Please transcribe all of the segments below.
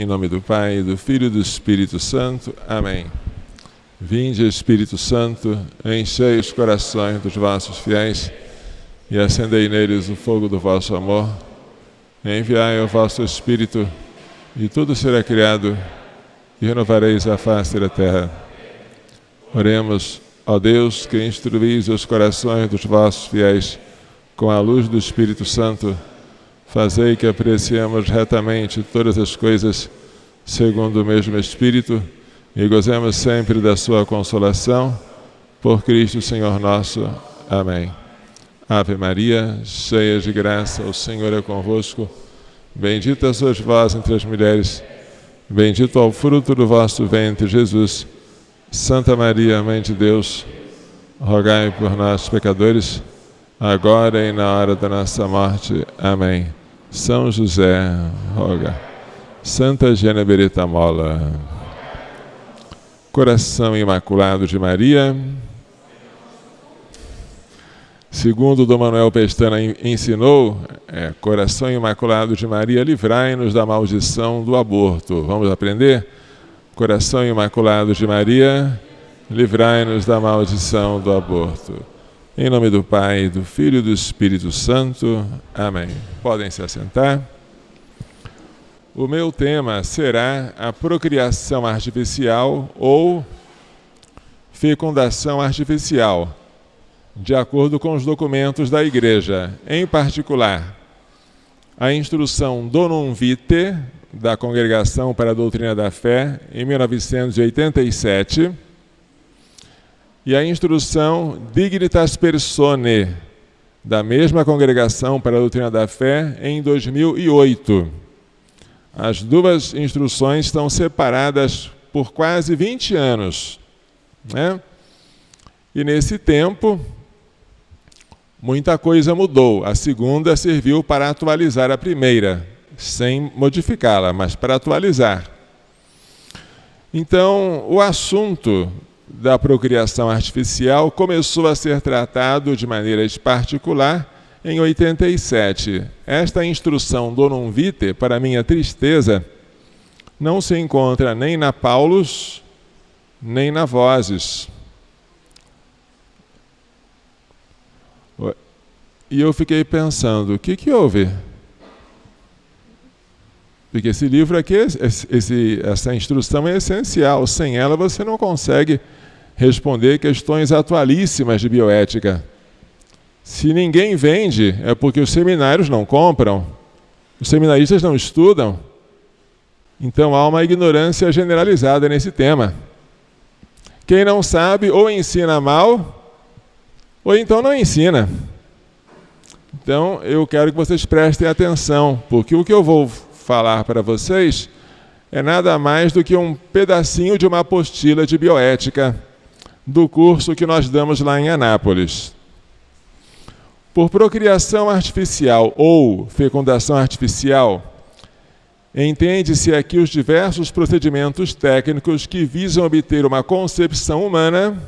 Em nome do Pai, do Filho e do Espírito Santo. Amém. Vinde, Espírito Santo, enchei os corações dos vossos fiéis e acendei neles o fogo do vosso amor. Enviai o vosso Espírito e tudo será criado e renovareis a face da terra. Oremos, ó Deus, que instruís os corações dos vossos fiéis com a luz do Espírito Santo. Fazei que apreciemos retamente todas as coisas segundo o mesmo Espírito e gozemos sempre da sua consolação. Por Cristo Senhor nosso. Amém. Ave Maria, cheia de graça, o Senhor é convosco. Bendita sois vós entre as mulheres, bendito é o fruto do vosso ventre, Jesus. Santa Maria, Mãe de Deus, rogai por nós, pecadores, agora e na hora da nossa morte. Amém. São José, roga. Santa Genevieve Mola. Coração Imaculado de Maria. Segundo Dom Manuel Pestana ensinou, Coração Imaculado de Maria, livrai-nos da maldição do aborto. Vamos aprender? Coração Imaculado de Maria, livrai-nos da maldição do aborto. Em nome do Pai, do Filho e do Espírito Santo. Amém. Podem se assentar. O meu tema será a procriação artificial ou fecundação artificial, de acordo com os documentos da Igreja. Em particular, a instrução Donum Vitae, da Congregação para a Doutrina da Fé, em 1987, e a instrução Dignitas Personae, da mesma Congregação para a Doutrina da Fé, em 2008. As duas instruções estão separadas por quase 20 anos, né? E nesse tempo, muita coisa mudou. A segunda serviu para atualizar a primeira, sem modificá-la, mas para atualizar. Então, o assunto da procriação artificial começou a ser tratado de maneira particular em 87. Esta instrução Donum Vitae, para minha tristeza, não se encontra nem na Paulus, nem na Vozes. E eu fiquei pensando, o que houve? Porque esse livro aqui, essa instrução é essencial. Sem ela você não consegue responder questões atualíssimas de bioética. Se ninguém vende, é porque os seminários não compram, os seminaristas não estudam. Então há uma ignorância generalizada nesse tema. Quem não sabe ou ensina mal, ou então não ensina. Então eu quero que vocês prestem atenção, porque o que eu vou falar para vocês é nada mais do que um pedacinho de uma apostila de bioética do curso que nós damos lá em Anápolis. Por procriação artificial ou fecundação artificial, entende-se aqui os diversos procedimentos técnicos que visam obter uma concepção humana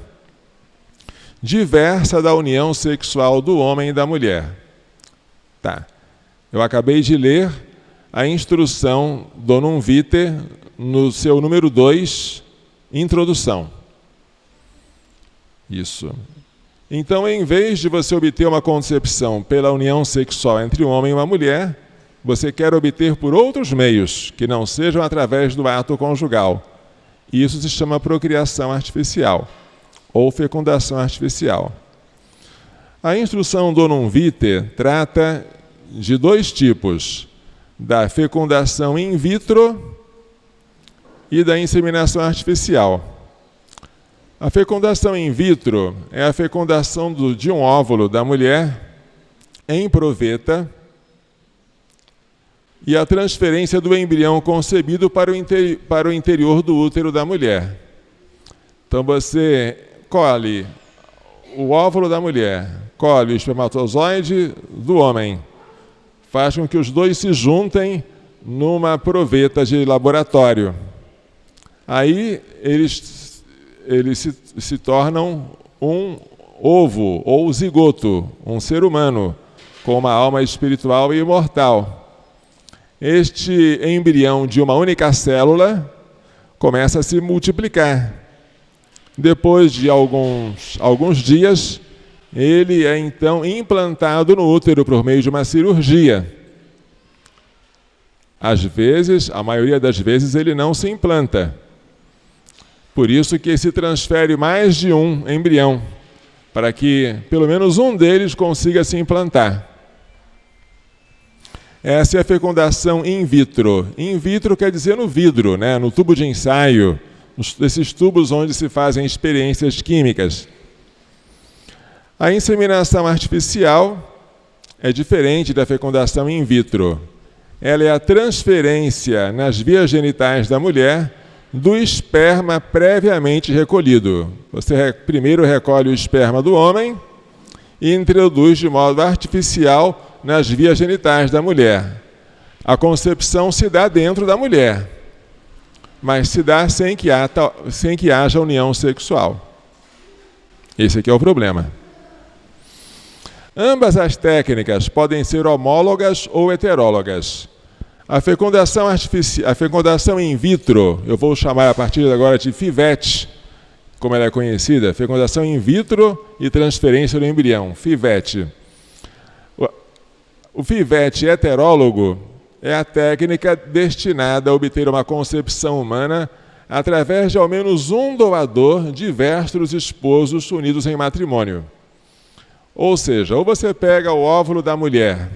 diversa da união sexual do homem e da mulher. Tá. Eu acabei de ler a instrução Donum Vitae no seu número 2, introdução. Isso. Então, em vez de você obter uma concepção pela união sexual entre um homem e uma mulher, você quer obter por outros meios, que não sejam através do ato conjugal. Isso se chama procriação artificial, ou fecundação artificial. A instrução Donum Vitae trata de dois tipos, da fecundação in vitro e da inseminação artificial. A fecundação in vitro é a fecundação de um óvulo da mulher em proveta e a transferência do embrião concebido para o interior do útero da mulher. Então você colhe o óvulo da mulher, colhe o espermatozoide do homem, faz com que os dois se juntem numa proveta de laboratório. Aí eles se tornam um ovo ou zigoto, um ser humano com uma alma espiritual e imortal. este embrião de uma única célula começa a se multiplicar. Depois de alguns dias, ele é então implantado no útero por meio de uma cirurgia. Às vezes, a maioria das vezes, ele não se implanta. Por isso que se transfere mais de um embrião, para que pelo menos um deles consiga se implantar. Essa é a fecundação in vitro. In vitro quer dizer no vidro, né? No tubo de ensaio, esses tubos onde se fazem experiências químicas. A inseminação artificial é diferente da fecundação in vitro. Ela é a transferência nas vias genitais da mulher do esperma previamente recolhido. Você primeiro recolhe o esperma do homem e introduz de modo artificial nas vias genitais da mulher. A concepção se dá dentro da mulher, mas se dá sem que haja união sexual. Esse aqui é o problema. Ambas as técnicas podem ser homólogas ou heterólogas. A fecundação in vitro, eu vou chamar a partir de agora de FIVET, como ela é conhecida, fecundação in vitro e transferência do embrião, FIVET. O FIVET heterólogo é a técnica destinada a obter uma concepção humana através de ao menos um doador diversos esposos unidos em matrimônio. Ou seja, ou você pega o óvulo da mulher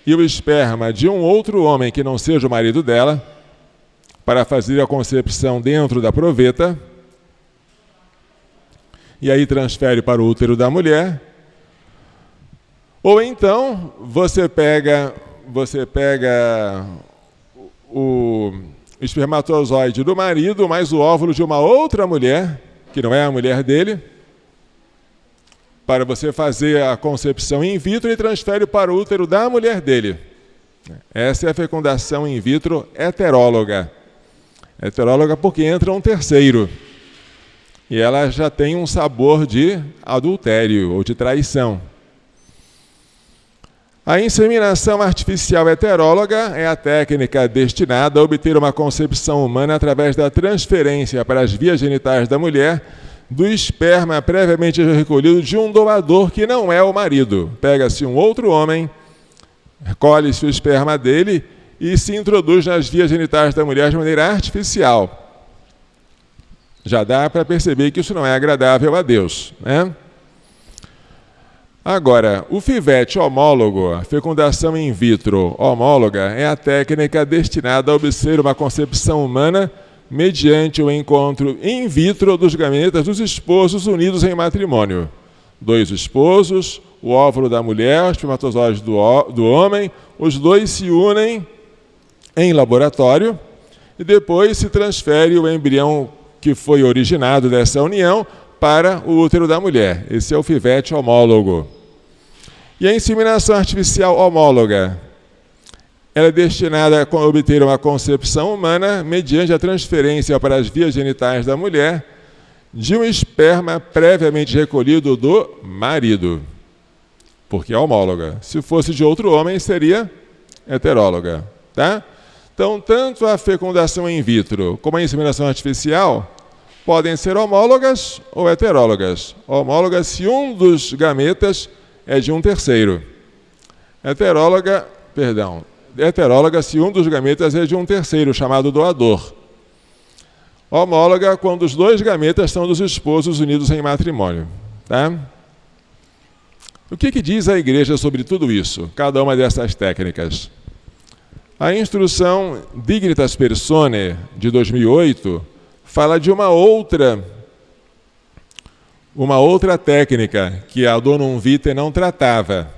e o esperma de um outro homem que não seja o marido dela, para fazer a concepção dentro da proveta, e aí transfere para o útero da mulher. Ou então, você pega o espermatozoide do marido, mais o óvulo de uma outra mulher, que não é a mulher dele, para você fazer a concepção in vitro e transfere para o útero da mulher dele. Essa é a fecundação in vitro heteróloga. Heteróloga porque entra um terceiro. E ela já tem um sabor de adultério ou de traição. A inseminação artificial heteróloga é a técnica destinada a obter uma concepção humana através da transferência para as vias genitais da mulher do esperma previamente recolhido de um doador que não é o marido. Pega-se um outro homem, recolhe-se o esperma dele e se introduz nas vias genitais da mulher de maneira artificial. Já dá para perceber que isso não é agradável a Deus, né? Agora, o FIVET homólogo, a fecundação in vitro homóloga, é a técnica destinada a obter uma concepção humana mediante o encontro in vitro dos gametas dos esposos unidos em matrimônio. Dois esposos, o óvulo da mulher, os espermatozoides do homem, os dois se unem em laboratório e depois se transfere o embrião que foi originado dessa união para o útero da mulher. Esse é o FIVET homólogo. E a inseminação artificial homóloga? Ela é destinada a obter uma concepção humana mediante a transferência para as vias genitais da mulher de um esperma previamente recolhido do marido, porque é homóloga. Se fosse de outro homem, seria heteróloga. Tá? Então, tanto a fecundação in vitro como a inseminação artificial podem ser homólogas ou heterólogas. Homólogas se um dos gametas é de um terceiro. Heteróloga se um dos gametas é de um terceiro, chamado doador. Homóloga quando os dois gametas são dos esposos unidos em matrimônio. Tá? O que diz a Igreja sobre tudo isso, cada uma dessas técnicas? A instrução Dignitas Personae, de 2008, fala de uma outra técnica que a Donum Vitae não tratava.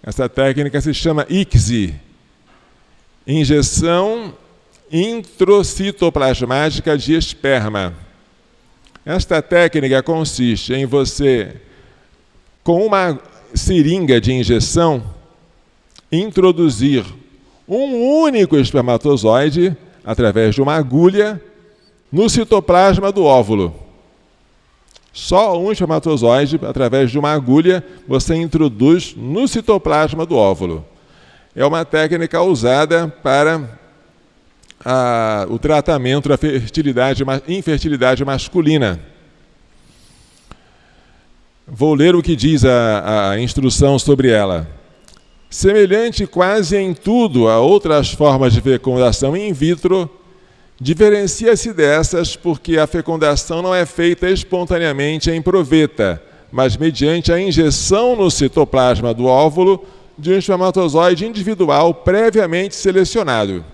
Essa técnica se chama ICSI, injeção introcitoplasmática de esperma. Esta técnica consiste em você, com uma seringa de injeção, introduzir um único espermatozoide, através de uma agulha, no citoplasma do óvulo. Só um espermatozoide, através de uma agulha, você introduz no citoplasma do óvulo. é uma técnica usada para o tratamento da infertilidade masculina. Vou ler o que diz a instrução sobre ela. Semelhante quase em tudo a outras formas de fecundação in vitro, diferencia-se dessas porque a fecundação não é feita espontaneamente em proveta, mas mediante a injeção no citoplasma do óvulo de um espermatozoide individual previamente selecionado.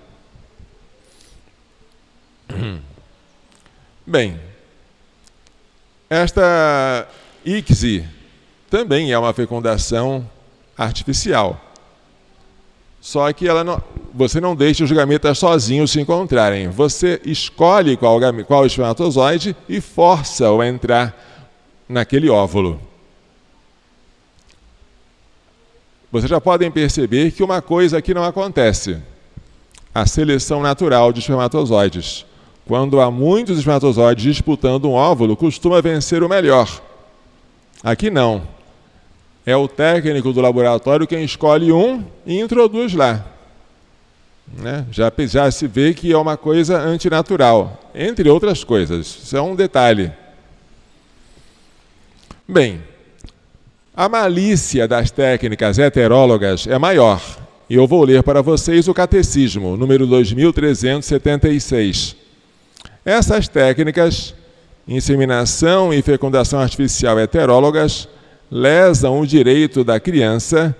Bem, esta ICSI também é uma fecundação artificial. Só que você não deixa os gametas sozinhos se encontrarem. Você escolhe qual espermatozoide e força-o a entrar naquele óvulo. Vocês já podem perceber que uma coisa aqui não acontece. A seleção natural de espermatozoides. Quando há muitos espermatozoides disputando um óvulo, costuma vencer o melhor. Aqui não. É o técnico do laboratório quem escolhe um e introduz lá. Né? Já se vê que é uma coisa antinatural, entre outras coisas. Isso é um detalhe. Bem, a malícia das técnicas heterólogas é maior. E eu vou ler para vocês o Catecismo, número 2376. Essas técnicas, inseminação e fecundação artificial heterólogas, lesam o direito da criança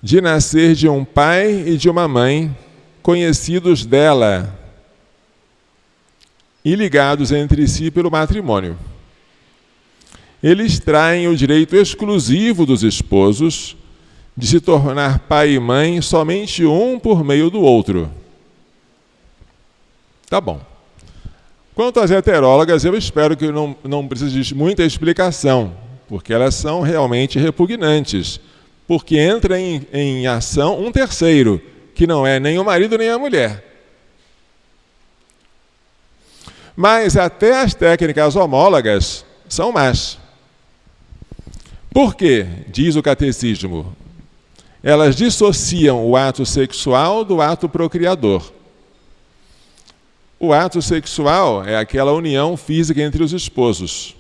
de nascer de um pai e de uma mãe conhecidos dela e ligados entre si pelo matrimônio. Eles traem o direito exclusivo dos esposos de se tornar pai e mãe somente um por meio do outro. Tá bom. Quanto às heterólogas, eu espero que não precise de muita explicação, porque elas são realmente repugnantes, porque entra em ação um terceiro, que não é nem o marido nem a mulher. Mas até as técnicas homólogas são más. Por quê? Diz o Catecismo. Elas dissociam o ato sexual do ato procriador. O ato sexual é aquela união física entre os esposos.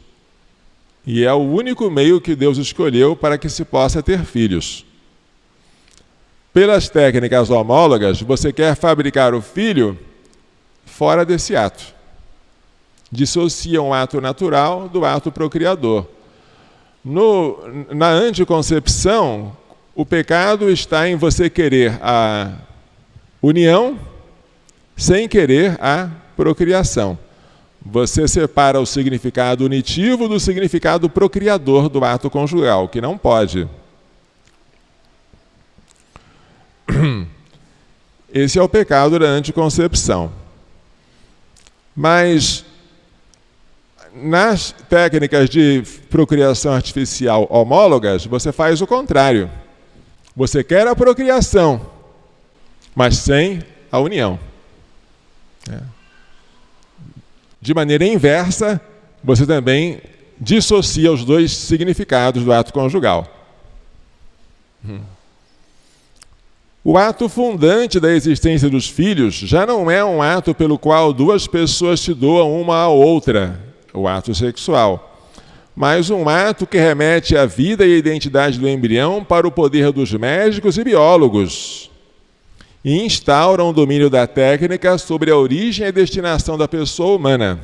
E é o único meio que Deus escolheu para que se possa ter filhos. Pelas técnicas homólogas, você quer fabricar o filho fora desse ato. Dissociam o ato natural do ato procriador. Na anticoncepção, o pecado está em você querer a união sem querer a procriação. Você separa o significado unitivo do significado procriador do ato conjugal, que não pode. Esse é o pecado da anticoncepção. Mas nas técnicas de procriação artificial homólogas, você faz o contrário. Você quer a procriação, mas sem a união. De maneira inversa, você também dissocia os dois significados do ato conjugal. O ato fundante da existência dos filhos já não é um ato pelo qual duas pessoas se doam uma à outra, o ato sexual, mas um ato que remete a vida e a identidade do embrião para o poder dos médicos e biólogos e instaura um domínio da técnica sobre a origem e destinação da pessoa humana.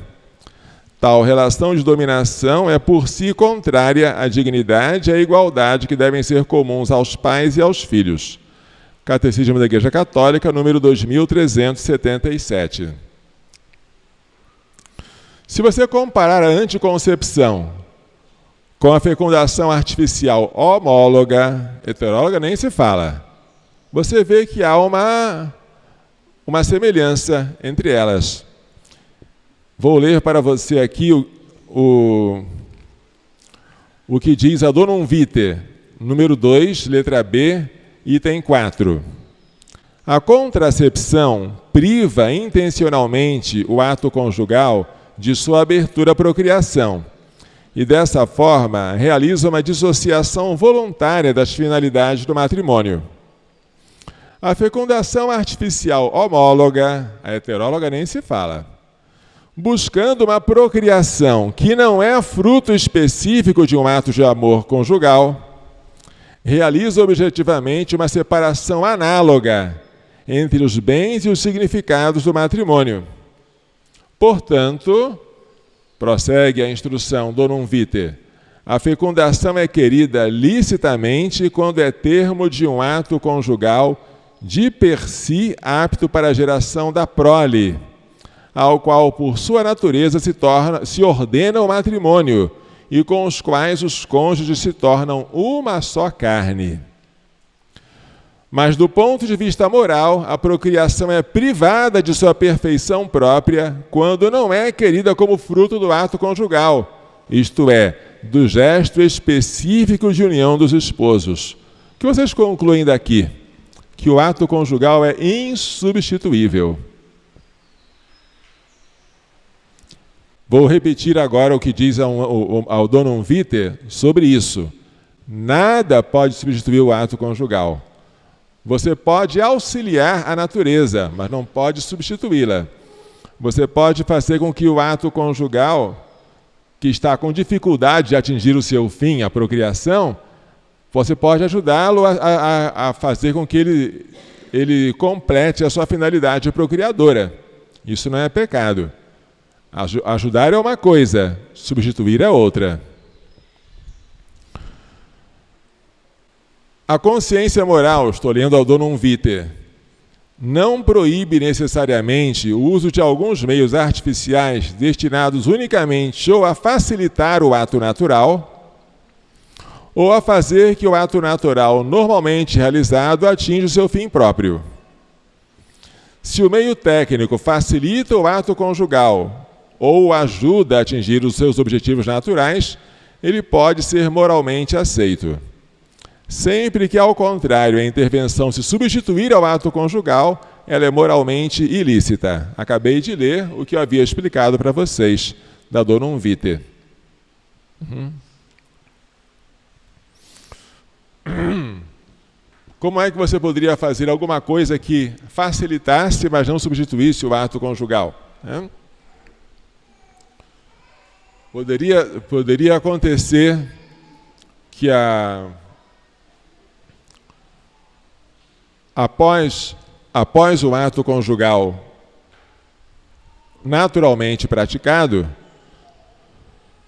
Tal relação de dominação é por si contrária à dignidade e à igualdade que devem ser comuns aos pais e aos filhos. Catecismo da Igreja Católica, número 2377. Se você comparar a anticoncepção com a fecundação artificial homóloga, heteróloga nem se fala, você vê que há uma semelhança entre elas. Vou ler para você aqui o que diz a Donum Vitae, número 2, letra B, item 4. A contracepção priva intencionalmente o ato conjugal de sua abertura à procriação e, dessa forma, realiza uma dissociação voluntária das finalidades do matrimônio. A fecundação artificial homóloga, a heteróloga nem se fala, buscando uma procriação que não é fruto específico de um ato de amor conjugal, realiza objetivamente uma separação análoga entre os bens e os significados do matrimônio. Portanto, prossegue a instrução Donum Vitae, a fecundação é querida licitamente quando é termo de um ato conjugal de per si apto para a geração da prole, ao qual por sua natureza se ordena o matrimônio, e com os quais os cônjuges se tornam uma só carne. Mas do ponto de vista moral, a procriação é privada de sua perfeição própria quando não é querida como fruto do ato conjugal, isto é, do gesto específico de união dos esposos. O que vocês concluem daqui? Que o ato conjugal é insubstituível. Vou repetir agora o que diz ao Donum Vitae sobre isso. Nada pode substituir o ato conjugal. Você pode auxiliar a natureza, mas não pode substituí-la. Você pode fazer com que o ato conjugal, que está com dificuldade de atingir o seu fim, a procriação, você pode ajudá-lo a fazer com que ele complete a sua finalidade procriadora. Isso não é pecado. Ajudar é uma coisa, substituir é outra. A consciência moral, estou lendo ao Donum Vitae, não proíbe necessariamente o uso de alguns meios artificiais destinados unicamente ou a facilitar o ato natural, ou a fazer que o ato natural normalmente realizado atinja o seu fim próprio. Se o meio técnico facilita o ato conjugal ou ajuda a atingir os seus objetivos naturais, ele pode ser moralmente aceito. Sempre que, ao contrário, a intervenção se substituir ao ato conjugal, ela é moralmente ilícita. Acabei de ler o que eu havia explicado para vocês, da Donum Vitae. Como é que você poderia fazer alguma coisa que facilitasse, mas não substituísse o ato conjugal? Poderia acontecer que após o ato conjugal naturalmente praticado,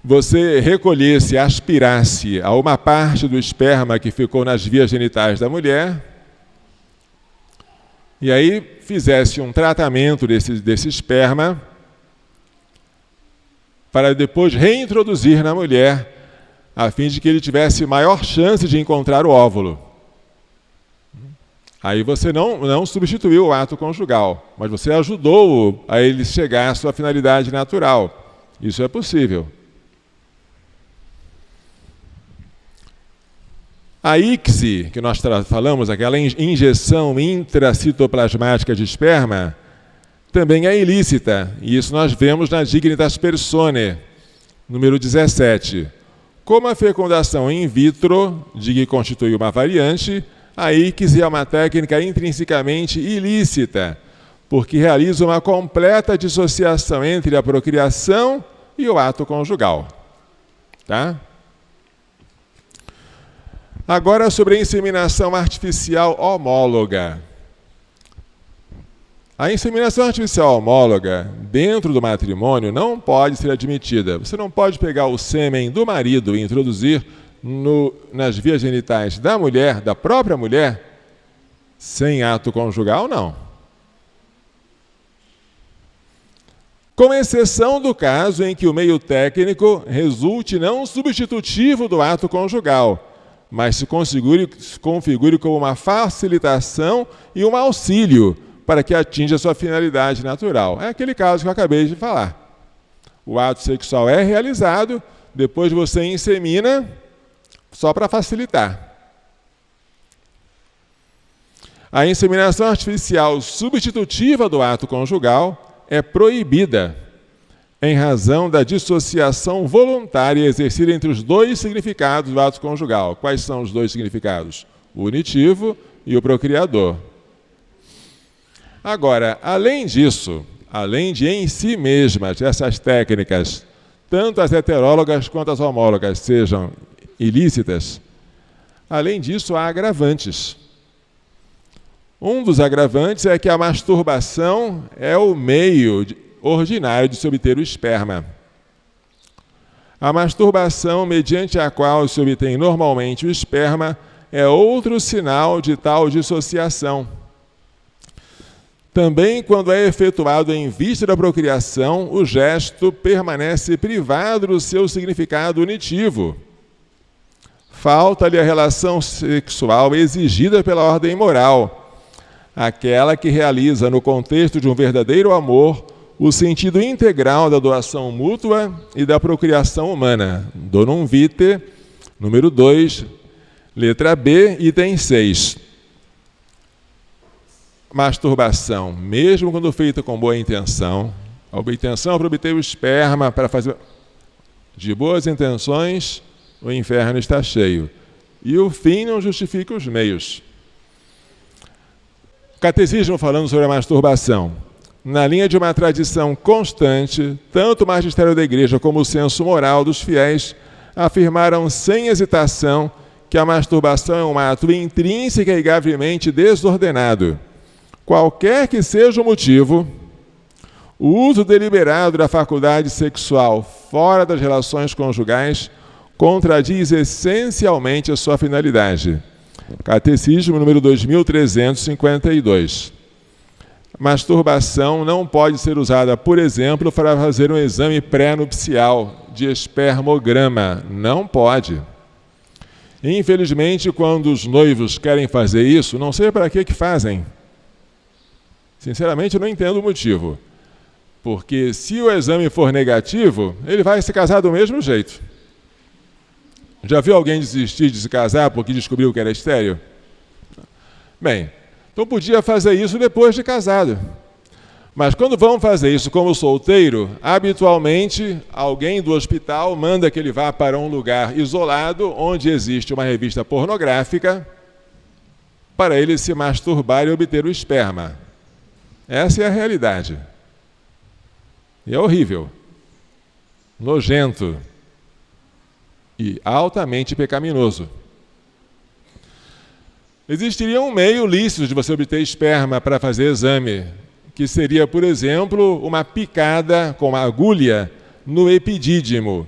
você recolhesse, aspirasse a uma parte do esperma que ficou nas vias genitais da mulher e aí fizesse um tratamento desse esperma para depois reintroduzir na mulher, a fim de que ele tivesse maior chance de encontrar o óvulo. Aí você não substituiu o ato conjugal, mas você ajudou a ele chegar à sua finalidade natural. Isso é possível. A ICSI, que nós falamos, aquela injeção intracitoplasmática de esperma, também é ilícita, e isso nós vemos na Dignitas Personae, número 17. Como a fecundação in vitro, de que constitui uma variante, a ICSI é uma técnica intrinsecamente ilícita, porque realiza uma completa dissociação entre a procriação e o ato conjugal. Tá? Agora sobre a inseminação artificial homóloga. A inseminação artificial homóloga, dentro do matrimônio, não pode ser admitida. Você não pode pegar o sêmen do marido e introduzir nas vias genitais da mulher, da própria mulher, sem ato conjugal, não. Com exceção do caso em que o meio técnico resulte não substitutivo do ato conjugal, mas se configure como uma facilitação e um auxílio para que atinja a sua finalidade natural. É aquele caso que eu acabei de falar. O ato sexual é realizado, depois você insemina, só para facilitar. A inseminação artificial substitutiva do ato conjugal é proibida, em razão da dissociação voluntária exercida entre os dois significados do ato conjugal. Quais são os dois significados? O unitivo e o procriador. Agora, além disso, além de em si mesmas essas técnicas, tanto as heterólogas quanto as homólogas sejam ilícitas, além disso há agravantes. Um dos agravantes é que a masturbação é o meio ordinário de se obter o esperma. A masturbação, mediante a qual se obtém normalmente o esperma, é outro sinal de tal dissociação. Também, quando é efetuado em vista da procriação, o gesto permanece privado do seu significado unitivo. Falta-lhe a relação sexual exigida pela ordem moral, aquela que realiza, no contexto de um verdadeiro amor, o sentido integral da doação mútua e da procriação humana. Donum Vitae, número 2, letra B, item 6. Masturbação, mesmo quando feita com boa intenção, a intenção para obter o esperma, para fazer de boas intenções, o inferno está cheio. E o fim não justifica os meios. Catecismo falando sobre a masturbação. Na linha de uma tradição constante, tanto o magistério da Igreja como o senso moral dos fiéis afirmaram sem hesitação que a masturbação é um ato intrínseco e gravemente desordenado. Qualquer que seja o motivo, o uso deliberado da faculdade sexual fora das relações conjugais contradiz essencialmente a sua finalidade. Catecismo número 2352. Masturbação não pode ser usada, por exemplo, para fazer um exame pré-nupcial de espermograma. Não pode. Infelizmente, quando os noivos querem fazer isso, não sei para que fazem. Sinceramente, eu não entendo o motivo. Porque se o exame for negativo, ele vai se casar do mesmo jeito. Já viu alguém desistir de se casar porque descobriu que era estéril? Bem, então podia fazer isso depois de casado. Mas quando vão fazer isso como solteiro, habitualmente alguém do hospital manda que ele vá para um lugar isolado, onde existe uma revista pornográfica, para ele se masturbar e obter o esperma. Essa é a realidade. E é horrível, nojento e altamente pecaminoso. Existiria um meio lícito de você obter esperma para fazer exame, que seria, por exemplo, uma picada com uma agulha no epidídimo.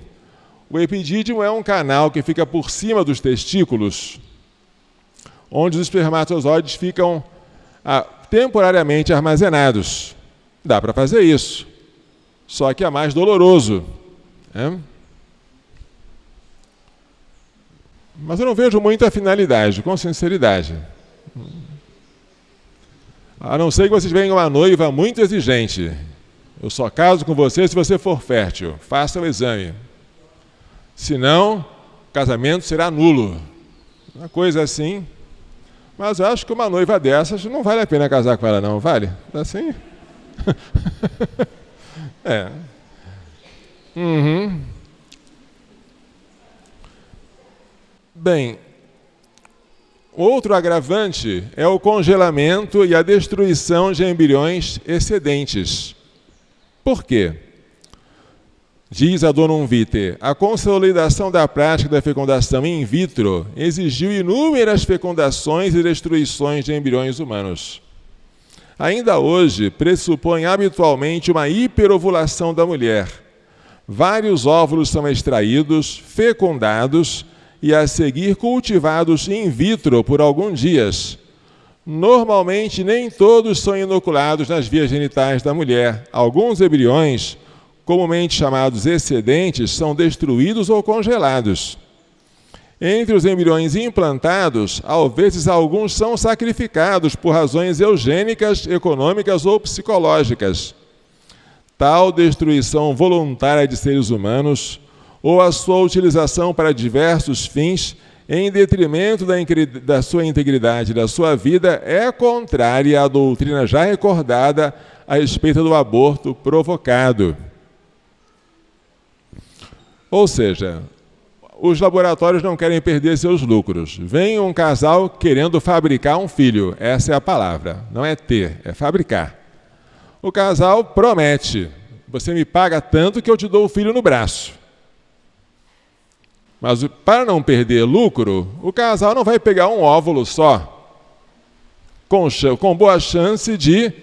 O epidídimo é um canal que fica por cima dos testículos, onde os espermatozoides ficam temporariamente armazenados. Dá para fazer isso, só que é mais doloroso. Mas eu não vejo muita finalidade, com sinceridade. A não ser que vocês venham uma noiva muito exigente. Eu só caso com você se você for fértil. Faça o exame. Senão, o casamento será nulo. Uma coisa assim. Mas eu acho que uma noiva dessas não vale a pena casar com ela, não, vale? Assim? É. Bem, outro agravante é o congelamento e a destruição de embriões excedentes. Por quê? Diz a Donum Vitae, a consolidação da prática da fecundação in vitro exigiu inúmeras fecundações e destruições de embriões humanos. Ainda hoje, pressupõe habitualmente uma hiperovulação da mulher. Vários óvulos são extraídos, fecundados e a seguir cultivados in vitro por alguns dias. Normalmente, nem todos são inoculados nas vias genitais da mulher. Alguns embriões, comumente chamados excedentes, são destruídos ou congelados. Entre os embriões implantados, às vezes alguns são sacrificados por razões eugênicas, econômicas ou psicológicas. Tal destruição voluntária de seres humanos ou a sua utilização para diversos fins, em detrimento da sua integridade, da sua vida, é contrária à doutrina já recordada a respeito do aborto provocado. Ou seja, os laboratórios não querem perder seus lucros. Vem um casal querendo fabricar um filho. Essa é a palavra. Não é ter, é fabricar. O casal promete. Você me paga tanto que eu te dou o filho no braço. Mas para não perder lucro, o casal não vai pegar um óvulo só, com boa chance de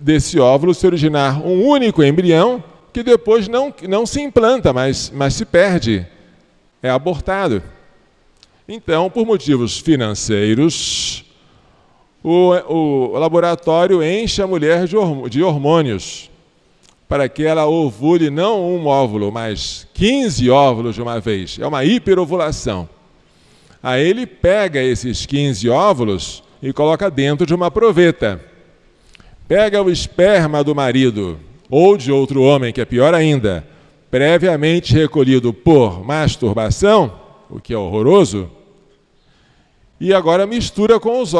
desse óvulo se originar um único embrião que depois não se implanta, mas se perde, é abortado. Então, por motivos financeiros, o laboratório enche a mulher de hormônios, para que ela ovule não um óvulo, mas 15 óvulos de uma vez. É uma hiperovulação. Aí ele pega esses 15 óvulos e coloca dentro de uma proveta. Pega o esperma do marido, ou de outro homem, que é pior ainda, previamente recolhido por masturbação, o que é horroroso, e agora mistura com os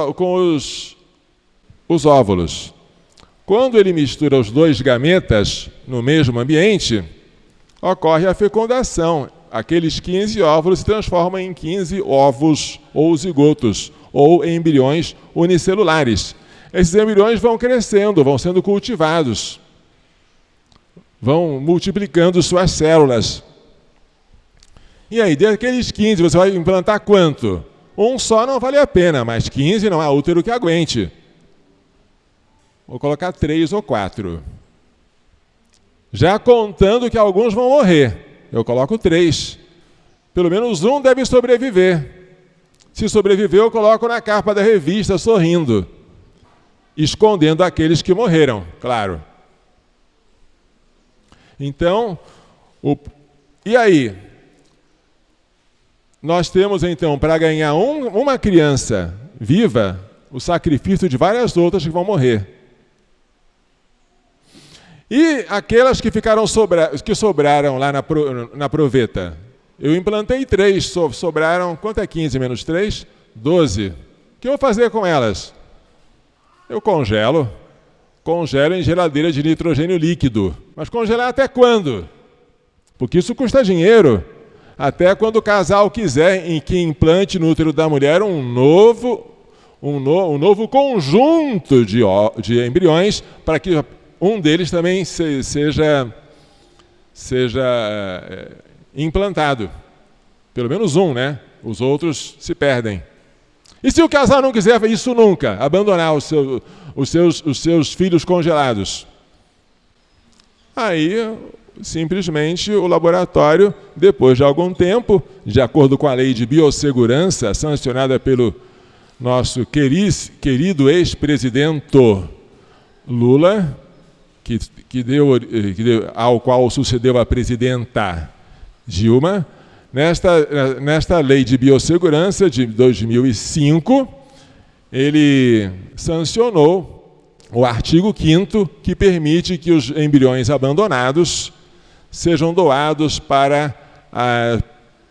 óvulos. Quando ele mistura os dois gametas no mesmo ambiente, ocorre a fecundação. Aqueles 15 óvulos se transformam em 15 ovos ou zigotos, ou embriões unicelulares. Esses embriões vão crescendo, vão sendo cultivados, vão multiplicando suas células. E aí, daqueles 15, você vai implantar quanto? Um só não vale a pena, mas 15 não há útero que aguente. Vou colocar 3 ou 4. Já contando que alguns vão morrer, eu coloco 3. Pelo menos um deve sobreviver. Se sobreviver, eu coloco na capa da revista sorrindo, escondendo aqueles que morreram, claro. Então, e aí? Nós temos, então, para ganhar uma criança viva, o sacrifício de várias outras que vão morrer. E aquelas que sobraram lá na proveta? Eu implantei 3, sobraram, quanto é 15 menos 3? 12. O que eu vou fazer com elas? Eu congelo em geladeira de nitrogênio líquido. Mas congelar até quando? Porque isso custa dinheiro. Até quando o casal quiser que implante no útero da mulher um novo conjunto de embriões, para que um deles também seja implantado. Pelo menos um, né? Os outros se perdem. E se o casal não quiser isso nunca, abandonar os seus filhos congelados? Aí, simplesmente, o laboratório, depois de algum tempo, de acordo com a lei de biossegurança, sancionada pelo nosso querido ex-presidente Lula, ao qual sucedeu a presidenta Dilma, nesta lei de biossegurança de 2005, ele sancionou o artigo 5º, que permite que os embriões abandonados sejam doados para a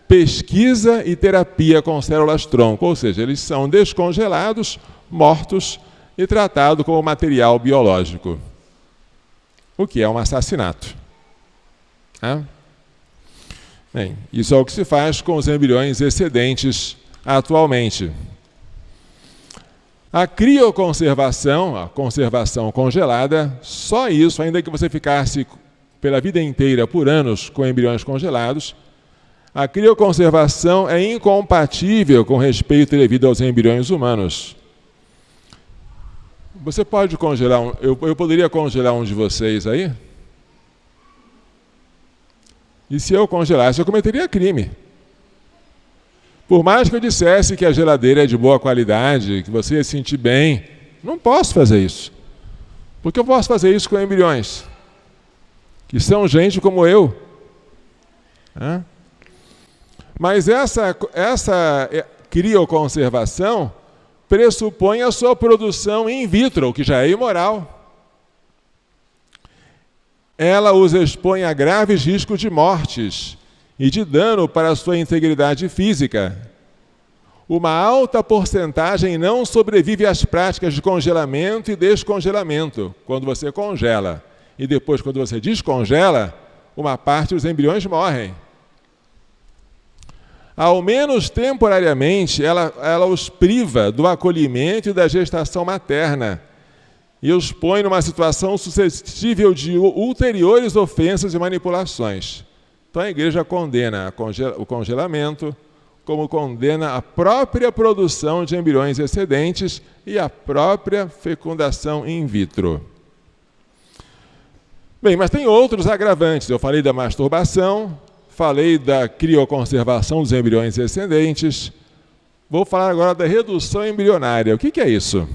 pesquisa e terapia com células-tronco, ou seja, eles são descongelados, mortos e tratados como material biológico, o que é um assassinato. Bem, isso é o que se faz com os embriões excedentes atualmente. A crioconservação, a conservação congelada, só isso, ainda que você ficasse pela vida inteira, por anos, com embriões congelados, a crioconservação é incompatível com respeito devido aos embriões humanos. Você pode congelar eu poderia congelar um de vocês aí? E se eu congelasse, eu cometeria crime. Por mais que eu dissesse que a geladeira é de boa qualidade, que você ia se sentir bem, não posso fazer isso. Porque eu posso fazer isso com embriões, que são gente como eu. Mas essa crioconservação pressupõe a sua produção in vitro, o que já é imoral. Ela os expõe a graves riscos de mortes e de dano para a sua integridade física. Uma alta porcentagem não sobrevive às práticas de congelamento e descongelamento, quando você congela. E depois, quando você descongela, uma parte dos embriões morrem. ao menos temporariamente, ela os priva do acolhimento e da gestação materna e os põe numa situação suscetível de ulteriores ofensas e manipulações. Então a igreja condena o congelamento, como condena a própria produção de embriões excedentes e a própria fecundação in vitro. Bem, mas tem outros agravantes. Eu falei da masturbação, falei da crioconservação dos embriões excedentes. Vou falar agora da redução embrionária. O que é isso?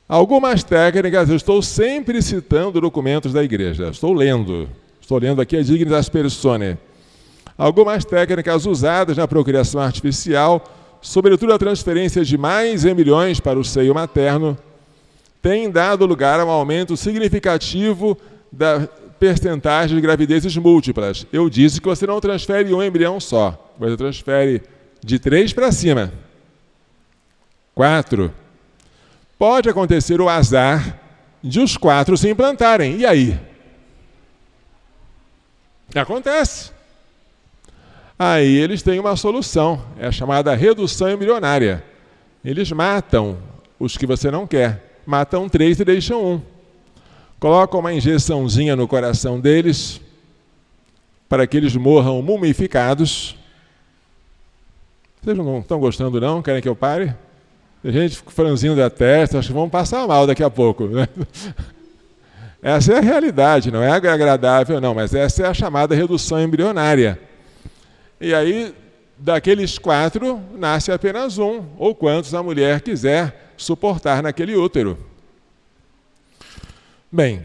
Algumas técnicas, eu estou sempre citando documentos da igreja. Estou lendo aqui a Dignitas Personae. Algumas técnicas usadas na procriação artificial, sobretudo a transferência de mais embriões para o seio materno, têm dado lugar a um aumento significativo da percentagem de gravidezes múltiplas. Eu disse que você não transfere um embrião só, você transfere de 3 para cima. 4. Pode acontecer o azar de os 4 se implantarem. E aí? Acontece. Aí eles têm uma solução, é a chamada redução embrionária. Eles matam os que você não quer. Matam 3 e deixam 1. Colocam uma injeçãozinha no coração deles para que eles morram mumificados. Vocês não estão gostando não? Querem que eu pare? Tem gente franzindo da testa, acho que vão passar mal daqui a pouco, né? Essa é a realidade, não é agradável não, mas essa é a chamada redução embrionária. E aí, daqueles 4, nasce apenas 1, ou quantos a mulher quiser suportar naquele útero. Bem,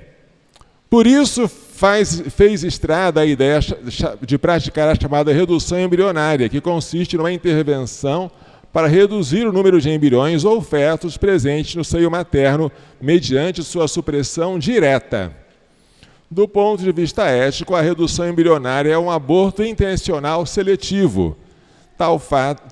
por isso fez estrada a ideia de praticar a chamada redução embrionária, que consiste numa intervenção para reduzir o número de embriões ou fetos presentes no seio materno mediante sua supressão direta. Do ponto de vista ético, a redução embrionária é um aborto intencional seletivo.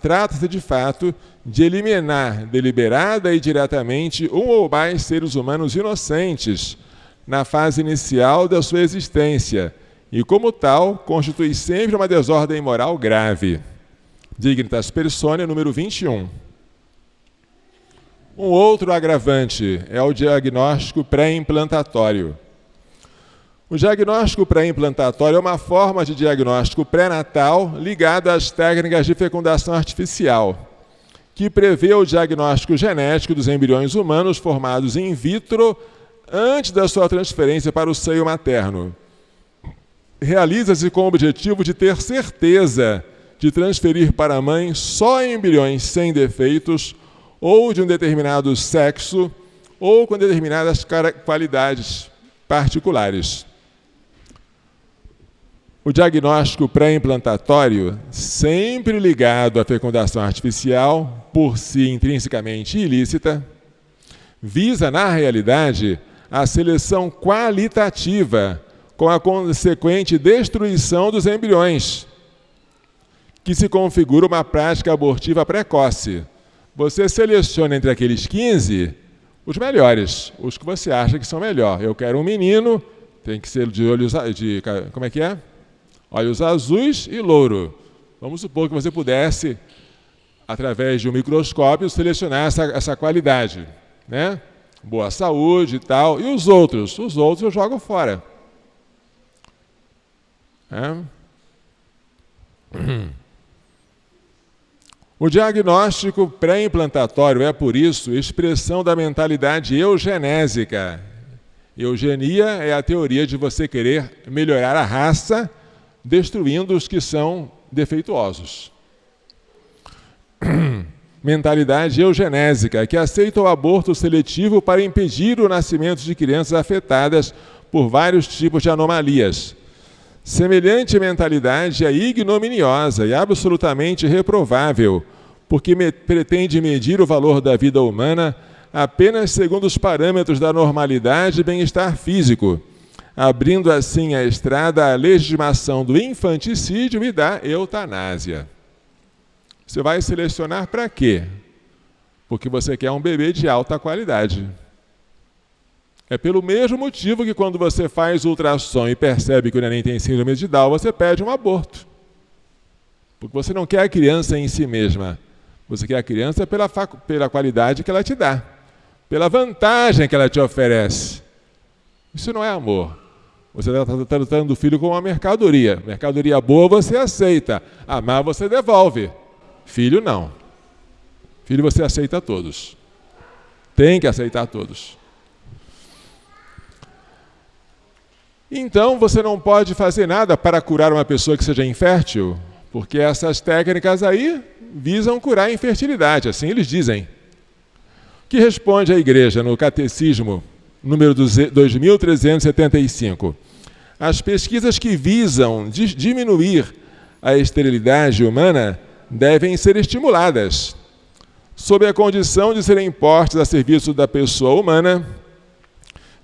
Trata-se de fato de eliminar deliberada e diretamente um ou mais seres humanos inocentes na fase inicial da sua existência e, como tal, constitui sempre uma desordem moral grave. Dignitas Personae, número 21. Um outro agravante é o diagnóstico pré-implantatório. O diagnóstico pré-implantatório é uma forma de diagnóstico pré-natal ligada às técnicas de fecundação artificial, que prevê o diagnóstico genético dos embriões humanos formados in vitro antes da sua transferência para o seio materno. Realiza-se com o objetivo de ter certeza de transferir para a mãe só embriões sem defeitos ou de um determinado sexo ou com determinadas qualidades particulares. O diagnóstico pré-implantatório, sempre ligado à fecundação artificial, por si intrinsecamente ilícita, visa, na realidade, a seleção qualitativa com a consequente destruição dos embriões, que se configura uma prática abortiva precoce. Você seleciona entre aqueles 15 os melhores, os que você acha que são melhor. Eu quero um menino, tem que ser de olhos como é que é? Olhos azuis e louro. Vamos supor que você pudesse, através de um microscópio, selecionar essa qualidade, né? Boa saúde e tal. E os outros? Os outros eu jogo fora. O diagnóstico pré-implantatório é, por isso, expressão da mentalidade eugenésica. Eugenia é a teoria de você querer melhorar a raça, destruindo os que são defeituosos. Mentalidade eugenésica, que aceita o aborto seletivo para impedir o nascimento de crianças afetadas por vários tipos de anomalias. Semelhante mentalidade é ignominiosa e absolutamente reprovável, porque pretende medir o valor da vida humana apenas segundo os parâmetros da normalidade e bem-estar físico, abrindo assim a estrada à legitimação do infanticídio e da eutanásia. Você vai selecionar para quê? Porque você quer um bebê de alta qualidade. É pelo mesmo motivo que quando você faz ultrassom e percebe que o neném tem síndrome de Down, você pede um aborto. Porque você não quer a criança em si mesma. Você quer a criança pela qualidade que ela te dá, pela vantagem que ela te oferece. Isso não é amor. Você está tratando o filho como uma mercadoria. Mercadoria boa você aceita, amar você devolve. Filho não. Filho você aceita todos. Tem que aceitar todos. Então você não pode fazer nada para curar uma pessoa que seja infértil, porque essas técnicas aí visam curar a infertilidade, assim eles dizem. O que responde a Igreja no Catecismo, número 2375? As pesquisas que visam diminuir a esterilidade humana devem ser estimuladas, sob a condição de serem postas a serviço da pessoa humana,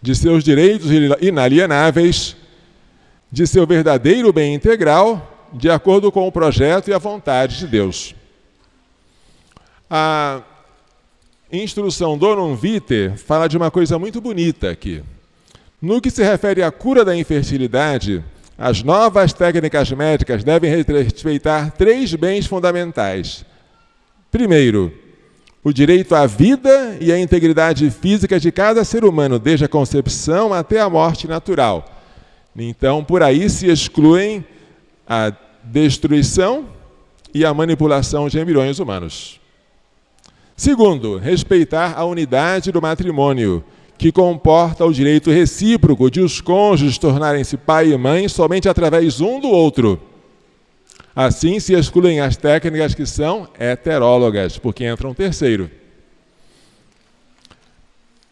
de seus direitos inalienáveis, de seu verdadeiro bem integral, de acordo com o projeto e a vontade de Deus. A instrução Donum Vitae fala de uma coisa muito bonita aqui. No que se refere à cura da infertilidade, as novas técnicas médicas devem respeitar 3 bens fundamentais. Primeiro, o direito à vida e à integridade física de cada ser humano, desde a concepção até a morte natural. Então, por aí se excluem a destruição e a manipulação de embriões humanos. Segundo, respeitar a unidade do matrimônio, que comporta o direito recíproco de os cônjuges tornarem-se pai e mãe somente através um do outro. Assim se excluem as técnicas que são heterólogas, porque entra um terceiro.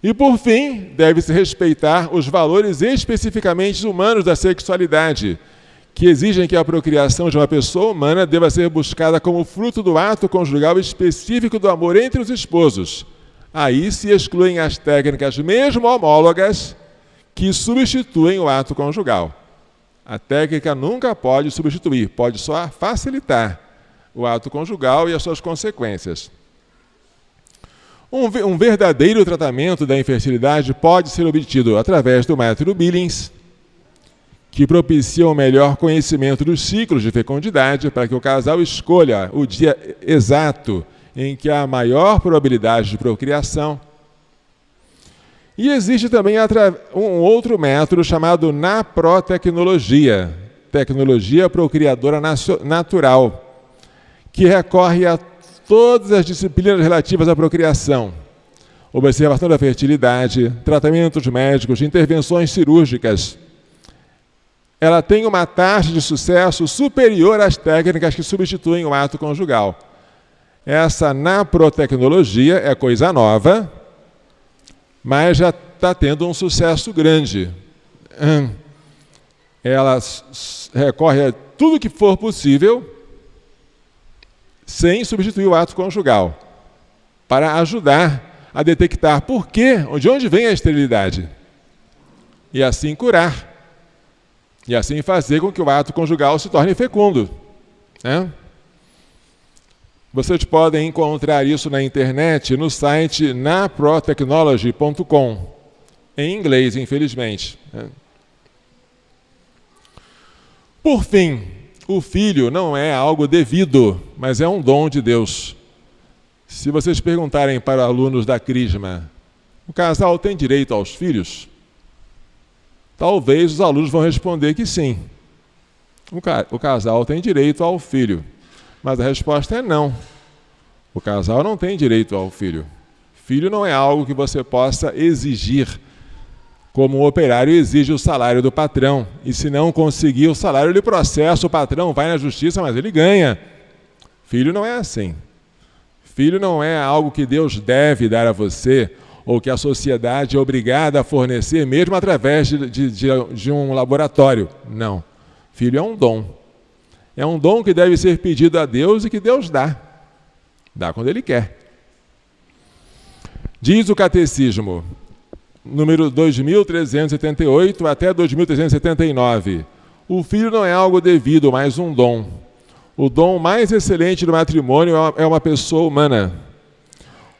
E por fim, deve-se respeitar os valores especificamente humanos da sexualidade, que exigem que a procriação de uma pessoa humana deva ser buscada como fruto do ato conjugal específico do amor entre os esposos. Aí se excluem as técnicas mesmo homólogas que substituem o ato conjugal. A técnica nunca pode substituir, pode só facilitar o ato conjugal e as suas consequências. Um verdadeiro tratamento da infertilidade pode ser obtido através do método Billings, que propicia um melhor conhecimento dos ciclos de fecundidade para que o casal escolha o dia exato em que há maior probabilidade de procriação. E existe também um outro método chamado naprotecnologia, tecnologia procriadora natural, que recorre a todas as disciplinas relativas à procriação, observação da fertilidade, tratamentos médicos, intervenções cirúrgicas. Ela tem uma taxa de sucesso superior às técnicas que substituem o ato conjugal. Essa naprotecnologia é coisa nova, mas já está tendo um sucesso grande. Ela recorre a tudo que for possível sem substituir o ato conjugal, para ajudar a detectar de onde vem a esterilidade, e assim curar, e assim fazer com que o ato conjugal se torne fecundo. Vocês podem encontrar isso na internet, no site naprotechnology.com, em inglês, infelizmente. Por fim, o filho não é algo devido, mas é um dom de Deus. Se vocês perguntarem para alunos da Crisma, o casal tem direito aos filhos? Talvez os alunos vão responder que sim. O casal tem direito ao filho. Mas a resposta é não. O casal não tem direito ao filho. Filho não é algo que você possa exigir, como um operário exige o salário do patrão. E se não conseguir o salário, ele processa o patrão, vai na justiça, mas ele ganha. Filho não é assim. Filho não é algo que Deus deve dar a você, ou que a sociedade é obrigada a fornecer, mesmo através de um laboratório. Não. Filho é um dom. É um dom que deve ser pedido a Deus e que Deus dá. Dá quando Ele quer. Diz o Catecismo, número 2378 até 2379. O filho não é algo devido, mas um dom. O dom mais excelente do matrimônio é uma pessoa humana.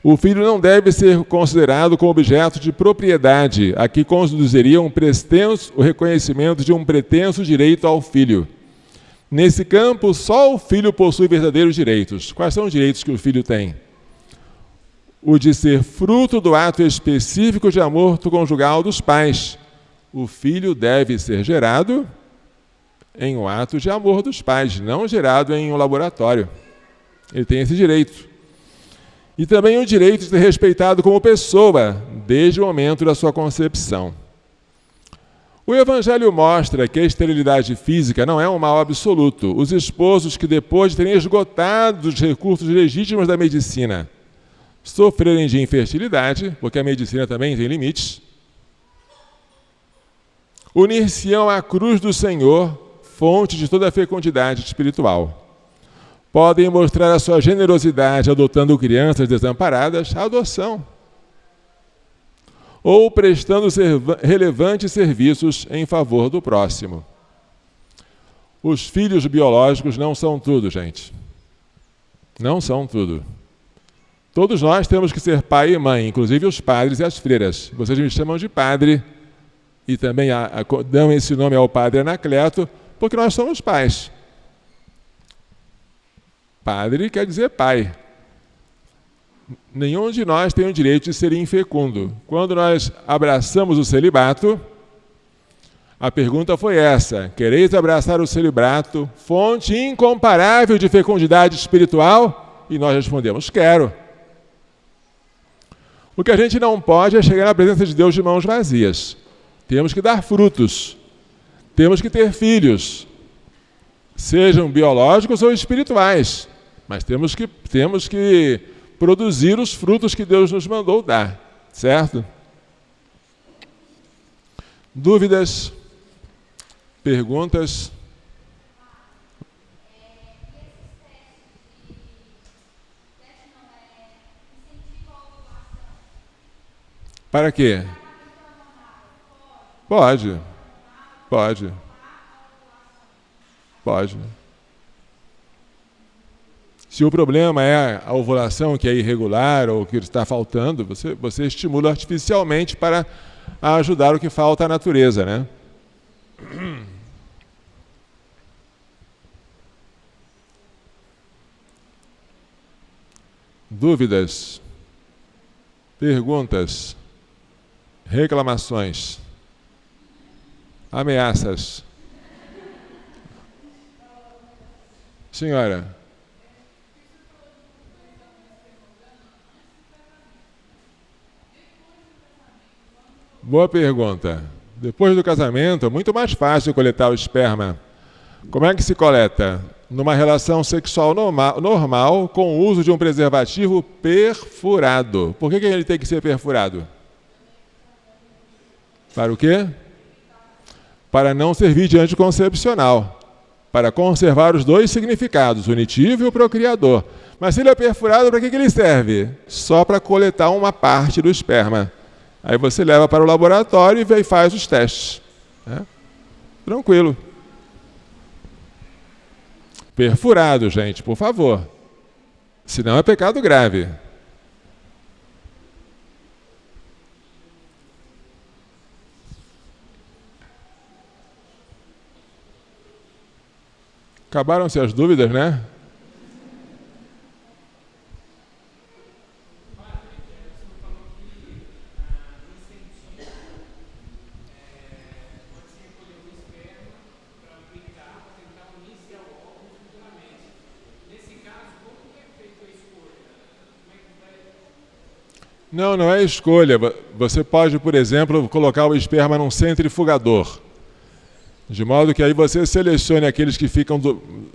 O filho não deve ser considerado como objeto de propriedade, a que conduziria o reconhecimento de um pretenso direito ao filho. Nesse campo, só o filho possui verdadeiros direitos. Quais são os direitos que o filho tem? O de ser fruto do ato específico de amor conjugal dos pais. O filho deve ser gerado em um ato de amor dos pais, não gerado em um laboratório. Ele tem esse direito. E também o direito de ser respeitado como pessoa, desde o momento da sua concepção. O Evangelho mostra que a esterilidade física não é um mal absoluto. Os esposos que, depois de terem esgotado os recursos legítimos da medicina, sofrerem de infertilidade, porque a medicina também tem limites, unir-se-ão à cruz do Senhor, fonte de toda a fecundidade espiritual. Podem mostrar a sua generosidade adotando crianças desamparadas, a adoção, ou prestando relevantes serviços em favor do próximo. Os filhos biológicos não são tudo, gente. Não são tudo. Todos nós temos que ser pai e mãe, inclusive os padres e as freiras. Vocês me chamam de padre e também dão esse nome ao padre Anacleto, porque nós somos pais. Padre quer dizer pai. Nenhum de nós tem o direito de ser infecundo. Quando nós abraçamos o celibato, a pergunta foi essa: quereis abraçar o celibato, fonte incomparável de fecundidade espiritual? E nós respondemos: quero. O que a gente não pode é chegar na presença de Deus de mãos vazias. Temos que dar frutos. Temos que ter filhos, sejam biológicos ou espirituais. Mas temos que produzir os frutos que Deus nos mandou dar, certo? Dúvidas? Perguntas? Para quê? Pode. Se o problema é a ovulação que é irregular ou que está faltando, você estimula artificialmente para ajudar o que falta à natureza, né? Dúvidas? Perguntas? Reclamações? Ameaças? Senhora? Boa pergunta. Depois do casamento, é muito mais fácil coletar o esperma. Como é que se coleta? Numa relação sexual normal com o uso de um preservativo perfurado. Por que ele tem que ser perfurado? Para o quê? Para não servir de anticoncepcional. Para conservar os dois significados, o unitivo e o procriador. Mas se ele é perfurado, para que ele serve? Só para coletar uma parte do esperma. Aí você leva para o laboratório e faz os testes. Né? Tranquilo. Perfurado, gente, por favor. Senão é pecado grave. Acabaram-se as dúvidas, né? Não, não é escolha. Você pode, por exemplo, colocar o esperma num centrifugador. De modo que aí você selecione aqueles que ficam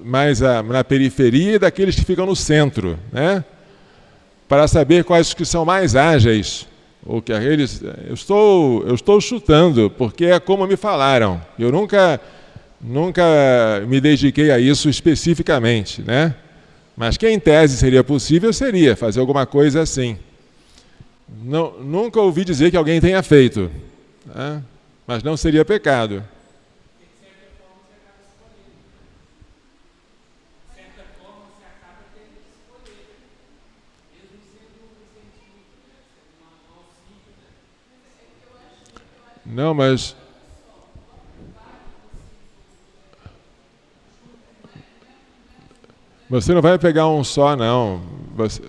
mais na periferia e daqueles que ficam no centro, né? Para saber quais que são mais ágeis. Ou que aqueles. Eu estou chutando, porque é como me falaram. Eu nunca me dediquei a isso especificamente, né? Mas que em tese seria possível, seria fazer alguma coisa assim. Nunca ouvi dizer que alguém tenha feito, né? Mas não seria pecado. Não, mas Você não vai pegar um só, não.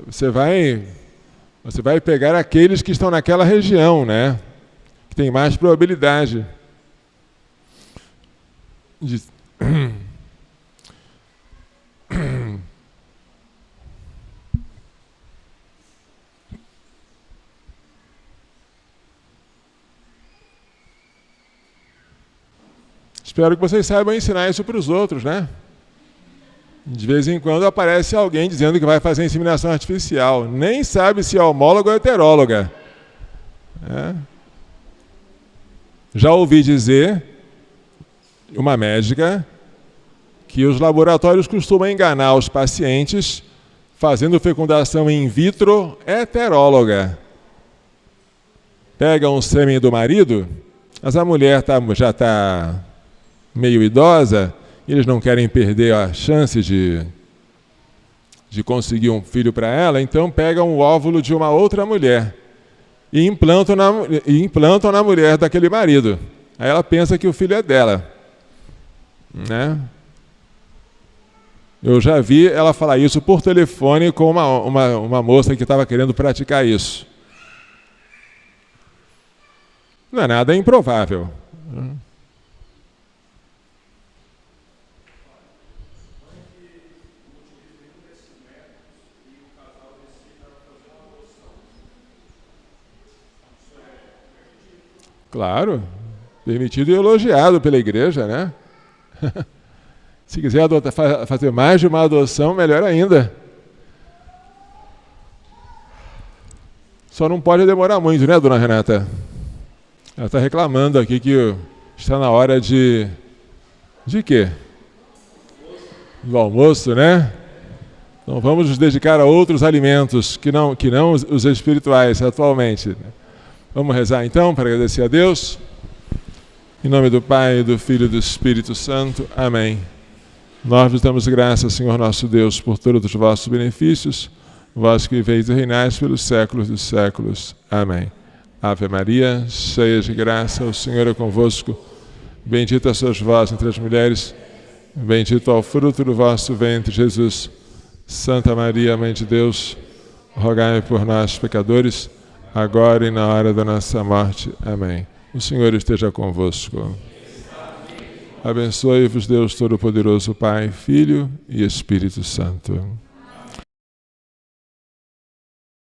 Você vai pegar aqueles que estão naquela região, né? Que tem mais probabilidade de... Espero que vocês saibam ensinar isso para os outros, né? De vez em quando aparece alguém dizendo que vai fazer inseminação artificial. Nem sabe se é homólogo ou heteróloga. Já ouvi dizer, uma médica, que os laboratórios costumam enganar os pacientes fazendo fecundação in vitro heteróloga. Pegam o sêmen do marido, mas a mulher já está meio idosa, e eles não querem perder a chance de conseguir um filho para ela, então pegam o óvulo de uma outra mulher e implantam na mulher daquele marido. Aí ela pensa que o filho é dela, né? Eu já vi ela falar isso por telefone com uma moça que estava querendo praticar isso. Não é nada improvável. Claro, permitido e elogiado pela igreja, né? Se quiser fazer mais de uma adoção, melhor ainda. Só não pode demorar muito, né, dona Renata? Ela está reclamando aqui que está na hora de quê? Do almoço, né? Então vamos nos dedicar a outros alimentos que não os espirituais atualmente. Vamos rezar então para agradecer a Deus. Em nome do Pai, do Filho e do Espírito Santo. Amém. Nós vos damos graças, Senhor nosso Deus, por todos os vossos benefícios, vós que viveis e reinais pelos séculos dos séculos. Amém. Ave Maria, cheia de graça, o Senhor é convosco. Bendita sois vós entre as mulheres, bendito é o fruto do vosso ventre, Jesus. Santa Maria, Mãe de Deus, rogai por nós, pecadores, agora e na hora da nossa morte. Amém. O Senhor esteja convosco. Abençoe-vos Deus Todo-Poderoso, Pai, Filho e Espírito Santo.